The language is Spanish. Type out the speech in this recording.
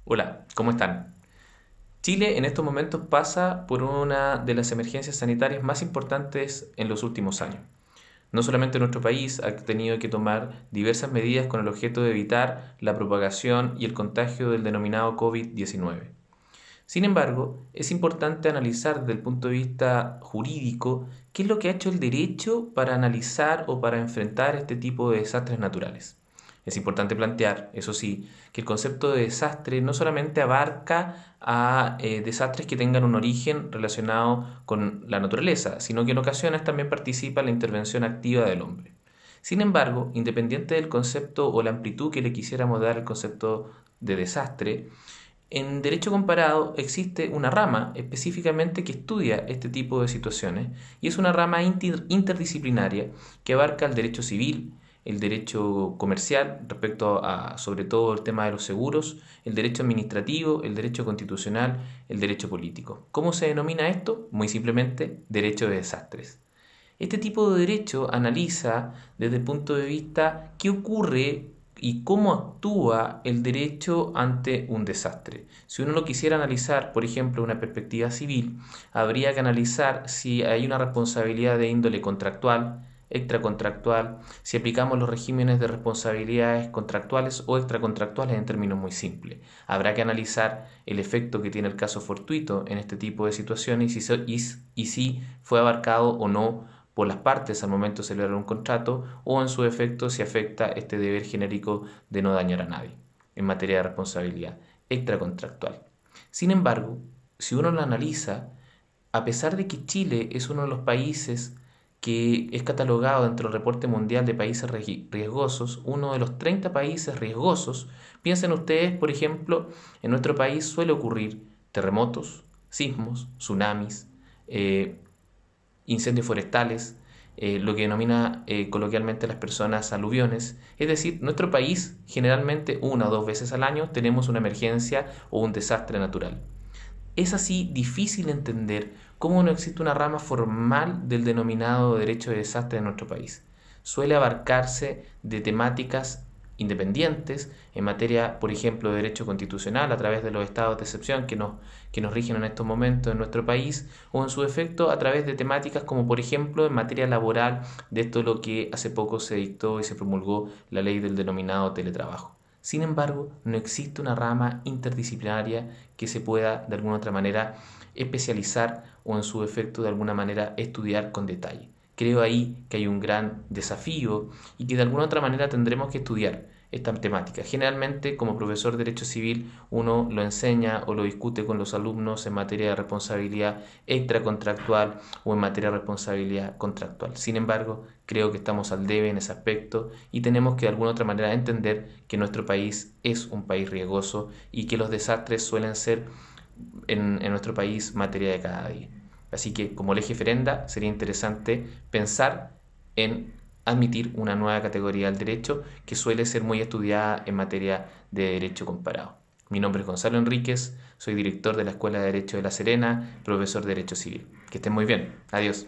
Hola, ¿cómo están? Chile en estos momentos pasa por una de las emergencias sanitarias más importantes en los últimos años. No solamente nuestro país ha tenido que tomar diversas medidas con el objeto de evitar la propagación y el contagio del denominado COVID-19. Sin embargo, es importante analizar desde el punto de vista jurídico qué es lo que ha hecho el derecho para analizar o para enfrentar este tipo de desastres naturales. Es importante plantear, eso sí, que el concepto de desastre no solamente abarca a desastres que tengan un origen relacionado con la naturaleza, sino que en ocasiones también participa la intervención activa del hombre. Sin embargo, independiente del concepto o la amplitud que le quisiéramos dar al concepto de desastre, en derecho comparado existe una rama específicamente que estudia este tipo de situaciones y es una rama interdisciplinaria que abarca el derecho civil, el derecho comercial respecto a sobre todo el tema de los seguros, el derecho administrativo, el derecho constitucional, el derecho político. ¿Cómo se denomina esto? Muy simplemente derecho de desastres. Este tipo de derecho analiza desde el punto de vista qué ocurre y cómo actúa el derecho ante un desastre. Si uno lo quisiera analizar, por ejemplo, una perspectiva civil, habría que analizar si hay una responsabilidad de índole contractual, extracontractual, si aplicamos los regímenes de responsabilidades contractuales o extracontractuales en términos muy simples. Habrá que analizar el efecto que tiene el caso fortuito en este tipo de situaciones y si fue abarcado o no por las partes al momento de celebrar un contrato o en su efecto si afecta este deber genérico de no dañar a nadie en materia de responsabilidad extracontractual. Sin embargo, si uno lo analiza, a pesar de que Chile es uno de los países que es catalogado dentro del reporte mundial de países riesgosos, uno de los 30 países riesgosos, piensen ustedes, por ejemplo, en nuestro país suele ocurrir terremotos, sismos, tsunamis, eh, incendios forestales, lo que denomina coloquialmente las personas aluviones. Es decir, nuestro país generalmente una o dos veces al año tenemos una emergencia o un desastre natural. Es así difícil entender cómo no existe una rama formal del denominado derecho de desastre en nuestro país. Suele abarcarse de temáticas independientes en materia, por ejemplo, de derecho constitucional a través de los estados de excepción que nos rigen en estos momentos en nuestro país o en su efecto a través de temáticas como, por ejemplo, en materia laboral de esto lo que hace poco se dictó y se promulgó la ley del denominado teletrabajo. Sin embargo, no existe una rama interdisciplinaria que se pueda de alguna otra manera especializar o en su efecto de alguna manera estudiar con detalle. Creo ahí que hay un gran desafío y que de alguna otra manera tendremos que estudiar esta temática. Generalmente, como profesor de Derecho Civil, uno lo enseña o lo discute con los alumnos en materia de responsabilidad extracontractual o en materia de responsabilidad contractual. Sin embargo, creo que estamos al debe en ese aspecto y tenemos que de alguna otra manera entender que nuestro país es un país riesgoso y que los desastres suelen ser en nuestro país materia de cada día. Así que como ley referenda sería interesante pensar en admitir una nueva categoría del derecho que suele ser muy estudiada en materia de derecho comparado. Mi nombre es Gonzalo Enríquez, soy director de la Escuela de Derecho de La Serena, profesor de Derecho Civil. Que estén muy bien. Adiós.